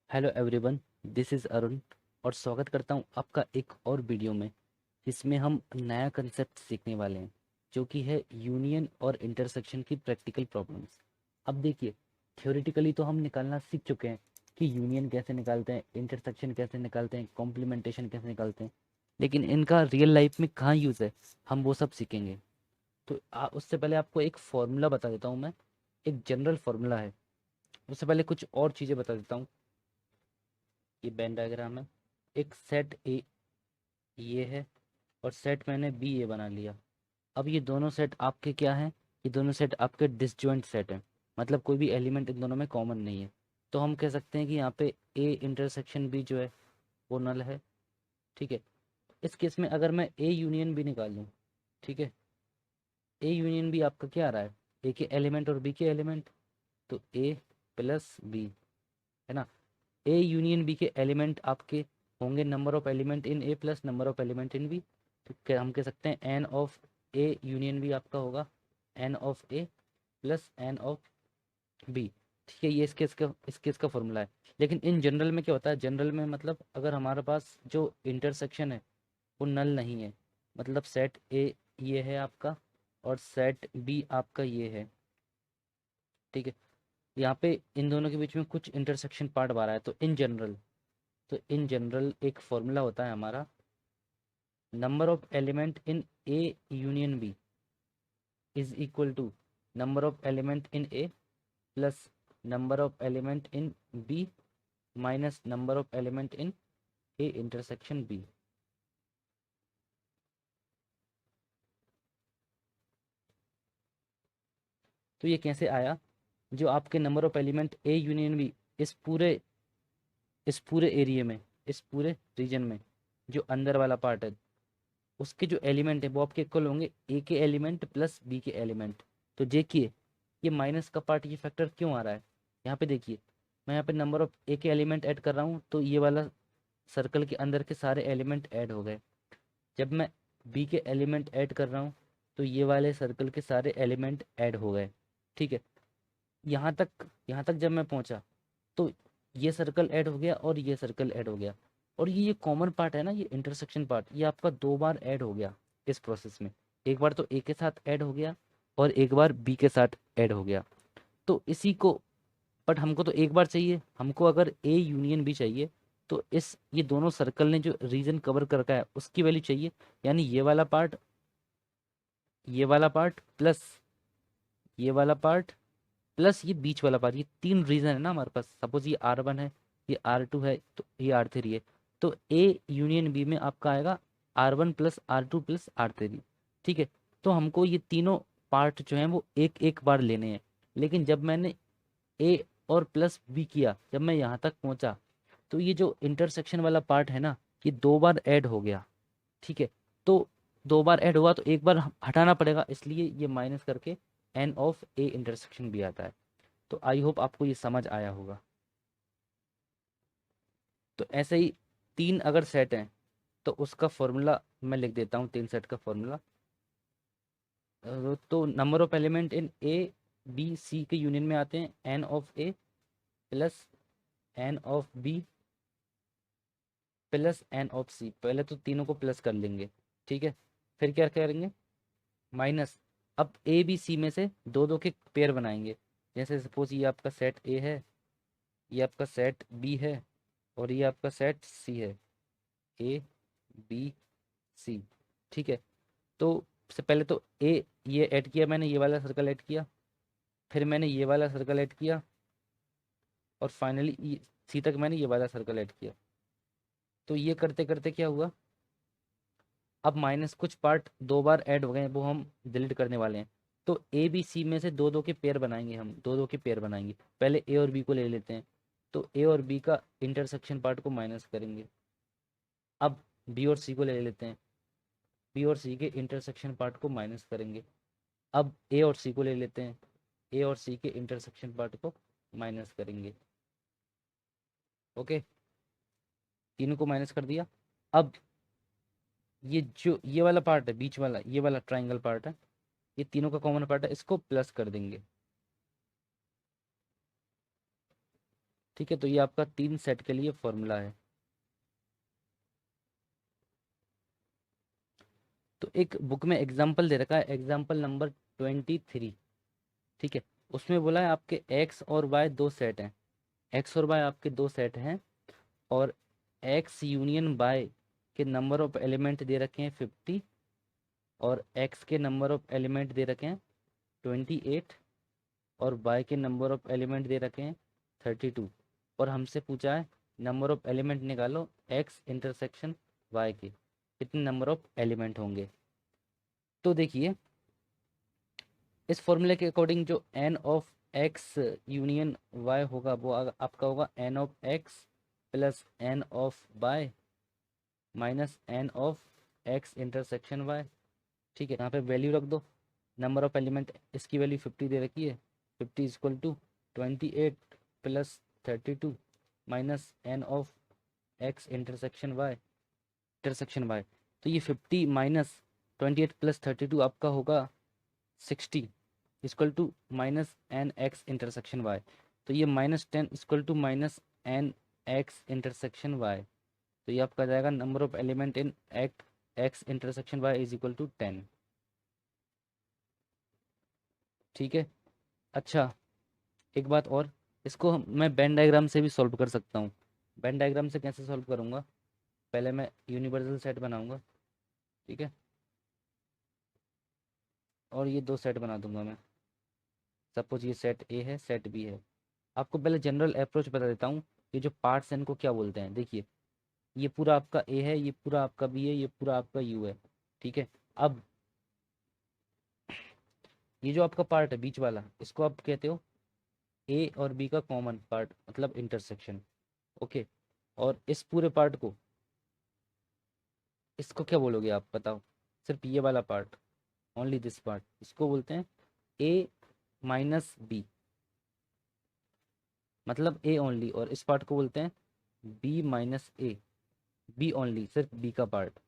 Hello everyone, this is Arun और स्वागत करता हूँ आपका एक और वीडियो में जिसमें हम नया कंसेप्ट सीखने वाले हैं जो कि है यूनियन और इंटरसेक्शन की प्रैक्टिकल प्रॉब्लम्स। अब देखिए, थ्योरेटिकली तो हम निकालना सीख चुके हैं कि यूनियन कैसे निकालते हैं, इंटरसेक्शन कैसे निकालते हैं, कॉम्प्लीमेंटेशन कैसे निकालते हैं, लेकिन इनका रियल लाइफ में कहाँ यूज़ है हम वो सब सीखेंगे। तो उससे पहले आपको एक फॉर्मूला बता देता हूँ मैं। एक जनरल फार्मूला है। उससे पहले कुछ और चीज़ें बता देता हूँ। ये वेन डायग्राम है। एक सेट ए ये है और सेट मैंने बी ए बना लिया। अब ये दोनों सेट आपके क्या हैं? ये दोनों सेट आपके डिसजॉइंट सेट हैं, मतलब कोई भी एलिमेंट इन दोनों में कॉमन नहीं है। तो हम कह सकते हैं कि यहाँ पे ए इंटरसेक्शन बी जो है वो नल है। ठीक है। इस केस में अगर मैं ए यूनियन बी निकाल लूँ, ठीक है, ए यूनियन बी आपका क्या आ रहा है? ए के एलिमेंट और बी के एलिमेंट, तो ए प्लस बी, है ना। ए यूनियन बी के एलिमेंट आपके होंगे number of element in A plus number of element in B. तो क्या हम कह सकते हैं N of A union B आपका होगा N of A plus N of B. ठीक है, ये इस केस का फॉर्मूला है। लेकिन इन जनरल में क्या होता है? जनरल में मतलब अगर हमारे पास जो इंटरसेक्शन है वो नल नहीं है, मतलब सेट ए ये है आपका और सेट बी आपका ये है। ठीक है, यहाँ पे इन दोनों के बीच में कुछ इंटरसेक्शन पार्ट आ रहा है। तो इन जनरल एक फॉर्मूला होता है हमारा, number of element in A union B is equal to number of element in A plus number of element in B minus number of element in A intersection B. तो ये कैसे आया? जो आपके number of element A union B इस पूरे area में, इस पूरे रीजन में, जो अंदर वाला पार्ट है उसके जो एलिमेंट है वो आपके इक्वल होंगे ए के एलिमेंट प्लस बी के एलिमेंट। तो देखिए, ये माइनस का पार्ट, ये फैक्टर क्यों आ रहा है? यहाँ पे देखिए, मैं यहाँ पे नंबर ऑफ ए के एलिमेंट ऐड कर रहा हूँ तो ये वाला सर्कल के अंदर के सारे एलिमेंट ऐड हो गए। जब मैं बी के एलिमेंट ऐड कर रहा हूँ तो ये वाले सर्कल के सारे एलिमेंट ऐड हो गए। ठीक है, यहाँ तक जब मैं पहुँचा तो ये सर्कल ऐड हो गया और ये सर्कल ऐड हो गया। और ये कॉमन पार्ट है ना, ये इंटरसेक्शन पार्ट, ये आपका दो बार ऐड हो गया इस प्रोसेस में। एक बार तो ए के साथ ऐड हो गया और एक बार बी के साथ ऐड हो गया। तो इसी को, बट हमको तो एक बार चाहिए, हमको अगर ए यूनियन बी चाहिए तो इस ये दोनों सर्कल ने जो रीजन कवर कर रखा है उसकी वैल्यू चाहिए। यानी ये वाला पार्ट प्लस ये वाला पार्ट प्लस ये बीच वाला पार्ट, ये तीन रीजन है ना हमारे पास। सपोज ये R1 है, ये R2 है, तो ये R3 है। तो ए यूनियन बी में आपका आएगा R1 plus R2 plus R3। ठीक है, तो हमको ये तीनों पार्ट जो हैं वो एक एक बार लेने हैं। लेकिन जब मैंने ए और प्लस बी किया, जब मैं यहाँ तक पहुँचा तो ये जो इंटरसेक्शन वाला पार्ट है ना, ये दो बार ऐड हो गया। ठीक है, तो दो बार ऐड हुआ तो एक बार हटाना पड़ेगा, इसलिए ये माइनस करके एन ऑफ ए इंटरसेक्शन भी आता है। तो आई होप आपको ये समझ आया होगा। तो ऐसे ही तीन अगर सेट हैं तो उसका फॉर्मूला मैं लिख देता हूँ, तीन सेट का फॉर्मूला। तो number of element in A B C के यूनियन में आते हैं N of A plus N of B plus N of C. पहले तो तीनों को प्लस कर लेंगे। ठीक है, फिर क्या करेंगे? माइनस। अब ए बी सी में से दो दो के पेयर बनाएंगे। जैसे सपोज ये आपका सेट ए है, ये आपका सेट बी है और ये आपका सेट सी है, ए बी सी। ठीक है, तो सबसे पहले तो ए ये ऐड किया मैंने, ये वाला सर्कल ऐड किया, फिर मैंने ये वाला सर्कल ऐड किया और फाइनली सी तक मैंने ये वाला सर्कल ऐड किया। तो ये करते करते क्या हुआ? अब माइनस कुछ पार्ट दो बार ऐड हो गए हैं, वो हम डिलीट करने वाले हैं। तो ए बी सी में से दो दो के पेयर बनाएंगे, हम दो दो के पेयर बनाएंगे। पहले ए और बी को ले लेते हैं, तो ए और बी का इंटरसेक्शन पार्ट को माइनस करेंगे। अब बी और सी को ले लेते हैं, बी और सी के इंटरसेक्शन पार्ट को माइनस करेंगे। अब ए और सी को ले लेते हैं, ए और सी के इंटरसेक्शन पार्ट को माइनस करेंगे। ओके, तीनों को माइनस कर दिया। अब ये वाला पार्ट है, बीच वाला ये वाला ट्राइंगल पार्ट है, ये तीनों का कॉमन पार्ट है, इसको प्लस कर देंगे। ठीक है, तो ये आपका 3 सेट के लिए फॉर्मूला है। तो एक बुक में एग्जाम्पल दे रखा है, एग्जाम्पल नंबर 23। ठीक है, उसमें बोला है आपके एक्स और वाई दो सेट हैं, एक्स और वाई आपके दो सेट हैं, और एक्स यूनियन वाई के नंबर ऑफ एलिमेंट दे रखे हैं 50, और एक्स के नंबर ऑफ एलिमेंट दे रखे हैं 28, और वाई के नंबर ऑफ एलिमेंट दे रखे हैं 32, और हमसे पूछा है नंबर ऑफ एलिमेंट निकालो एक्स इंटरसेक्शन वाई के, कितने नंबर ऑफ एलिमेंट होंगे। तो देखिए, इस फॉर्मूले के अकॉर्डिंग जो N of X union Y होगा वो आपका होगा N of X plus N of Y minus N of X intersection Y. ठीक है, यहाँ पे वैल्यू रख दो, नंबर ऑफ एलिमेंट इसकी वैल्यू 50 दे रखी है, 50 equal to 28 plus 32 minus N of X intersection Y. तो ये 50 माइनस 28 प्लस 32 आपका होगा 60 equal to minus N X intersection Y. तो ये -10 equal to minus N X intersection Y. तो ये आपका जाएगा number of element in X intersection Y is equal to 10। ठीक है, अच्छा एक बात और, इसको मैं वेन डायग्राम से भी सॉल्व कर सकता हूँ। वेन डायग्राम से कैसे सॉल्व करूँगा, पहले मैं यूनिवर्सल सेट बनाऊँगा, ठीक है, और ये दो सेट बना दूंगा मैं। सपोज ये सेट ए है, सेट बी है। आपको पहले जनरल अप्रोच बता देता हूँ, ये जो पार्ट्स हैं इनको क्या बोलते हैं। देखिए, ये पूरा आपका ए है, ये पूरा आपका बी है, ये पूरा आपका यू है। ठीक है, अब ये जो आपका पार्ट है बीच वाला, इसको आप कहते हो ए और बी का कॉमन पार्ट, मतलब इंटरसेक्शन। ओके, और इस पूरे पार्ट को, इसको क्या बोलोगे आप बताओ, सिर्फ ये वाला पार्ट, ओनली दिस पार्ट, इसको बोलते हैं ए माइनस बी, मतलब ए ओनली, और इस पार्ट को बोलते हैं बी माइनस ए, बी ओनली, सिर्फ बी का पार्ट।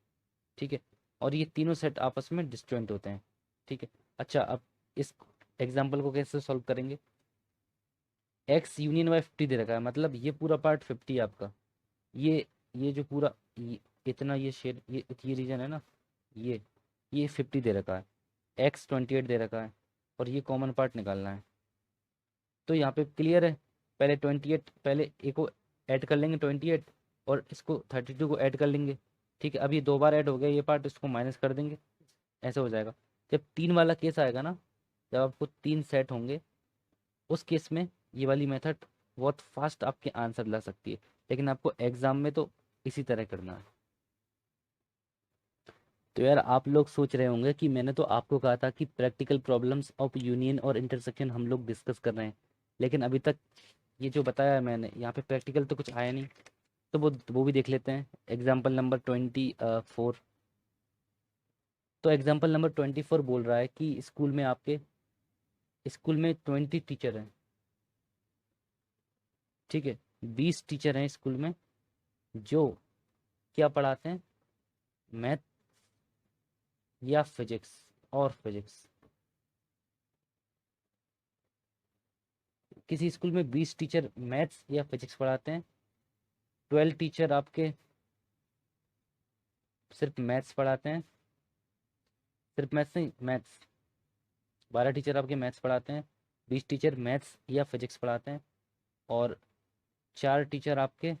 ठीक है, और ये तीनों सेट आपस में डिस्जॉइंट होते हैं। ठीक है, अच्छा अब इस एग्जाम्पल को कैसे सॉल्व करेंगे। एक्स यूनियन वाई 50 दे रखा है, मतलब ये पूरा पार्ट 50 है आपका, ये जो पूरा इतना ये शेड, ये रीजन है ना, ये 50 दे रखा है, एक्स 28 दे रखा है, और ये कॉमन पार्ट निकालना है। तो यहाँ पे क्लियर है, पहले 28, पहले ए को ऐड कर लेंगे 28, और इसको 32 को ऐड कर लेंगे। ठीक है, अब ये दो बार ऐड हो गया ये पार्ट, इसको माइनस कर देंगे, ऐसे हो जाएगा। जब 3 वाला केस आएगा ना, जब आपको 3 सेट होंगे, उस केस में ये वाली मेथड बहुत फास्ट आपके आंसर ला सकती है, लेकिन आपको एग्जाम में तो इसी तरह करना है। तो यार आप लोग सोच रहे होंगे कि मैंने तो आपको कहा था कि प्रैक्टिकल प्रॉब्लम्स ऑफ यूनियन और इंटरसेक्शन हम लोग डिस्कस कर रहे हैं, लेकिन अभी तक ये जो बताया है मैंने, यहाँ पे प्रैक्टिकल तो कुछ आया नहीं। तो वो भी देख लेते हैं, एग्जाम्पल नंबर 24। तो एग्जाम्पल नंबर 24 बोल रहा है कि स्कूल में आपके, स्कूल में 20 टीचर हैं। ठीक है, 20 टीचर हैं स्कूल में, जो क्या पढ़ाते हैं, मैथ या फिजिक्स, और फिजिक्स। किसी स्कूल में 20 टीचर मैथ्स या फिजिक्स पढ़ाते हैं, 12 टीचर आपके सिर्फ मैथ्स पढ़ाते हैं, सिर्फ मैथ्स नहीं, मैथ्स, 12 टीचर आपके मैथ्स पढ़ाते हैं, 20 टीचर मैथ्स या फिजिक्स पढ़ाते हैं, और 4 टीचर आपके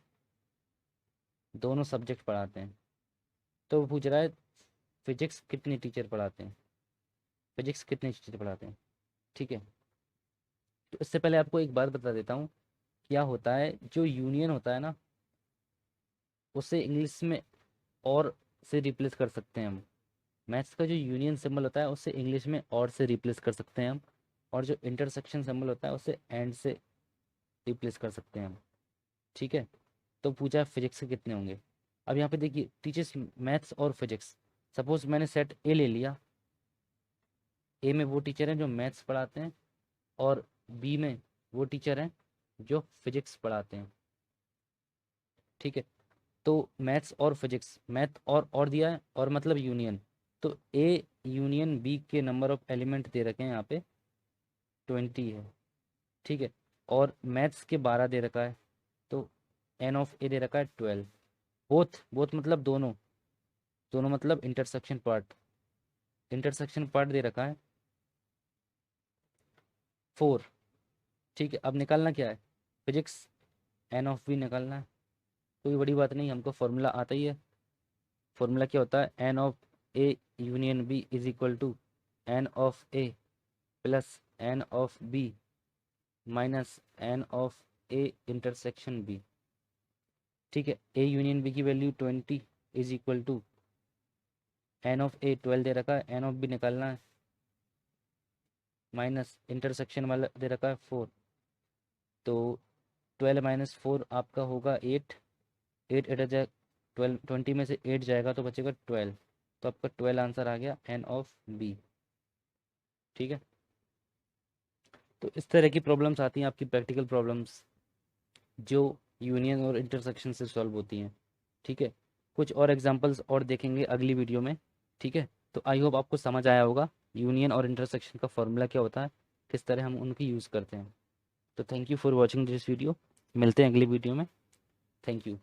दोनों सब्जेक्ट पढ़ाते हैं। तो वो पूछ रहा है फिजिक्स कितने टीचर पढ़ाते हैं, फिजिक्स कितने टीचर पढ़ाते हैं। ठीक है, तो इससे पहले आपको एक बात बता देता हूँ, क्या होता है जो यूनियन होता है ना, उसे इंग्लिश में और से रिप्लेस कर सकते हैं हम। मैथ्स का जो यूनियन सिंबल होता है उसे इंग्लिश में और से रिप्लेस कर सकते हैं हम, और जो इंटरसेक्शन सिंबल होता है उसे एंड से रिप्लेस कर सकते हैं हम। ठीक है, तो पूछा फिजिक्स के कितने होंगे। अब यहाँ पे देखिए, टीचर्स मैथ्स और फिजिक्स, सपोज मैंने सेट ए ले लिया, ए में वो टीचर हैं जो मैथ्स पढ़ाते हैं, और बी में वो टीचर हैं जो फिजिक्स पढ़ाते हैं। ठीक है, तो मैथ्स और फिजिक्स, मैथ और दिया है, और मतलब यूनियन, तो ए यूनियन बी के नंबर ऑफ एलिमेंट दे रखे हैं यहाँ पे 20 है। ठीक है, और मैथ्स के 12 दे रखा है, तो एन ऑफ ए दे रखा है 12, बोथ बोथ मतलब दोनों, दोनों मतलब इंटरसेक्शन पार्ट, इंटरसेक्शन पार्ट दे रखा है 4। ठीक है, अब निकालना क्या है, फिजिक्स, एन ऑफ बी निकालना है। कोई बड़ी बात नहीं, हमको फॉर्मूला आता ही है। फॉर्मूला क्या होता है, N of A union B is equal to N of A plus N of B minus N of A intersection B. ठीक है, ए यूनियन बी की value 20 is equal to N of A 12 दे रखा है, N of B निकालना है, minus intersection वाला दे रखा है 4। तो 12 माइनस 4 आपका होगा 8, 8 एट जाए 12, 20 में से 8 जाएगा तो बचेगा 12। तो आपका 12 आंसर आ गया एन ऑफ बी। ठीक है, तो इस तरह की प्रॉब्लम्स आती हैं आपकी प्रैक्टिकल प्रॉब्लम्स, जो यूनियन और इंटरसेक्शन से सॉल्व होती हैं। ठीक है, कुछ और एग्जांपल्स और देखेंगे अगली वीडियो में। ठीक है, तो आई होप आपको समझ आया होगा यूनियन और इंटरसेक्शन का फॉर्मूला क्या होता है, किस तरह हम उनकी यूज़ करते हैं। तो thank you for watching this video, मिलते हैं अगली वीडियो में। Thank you.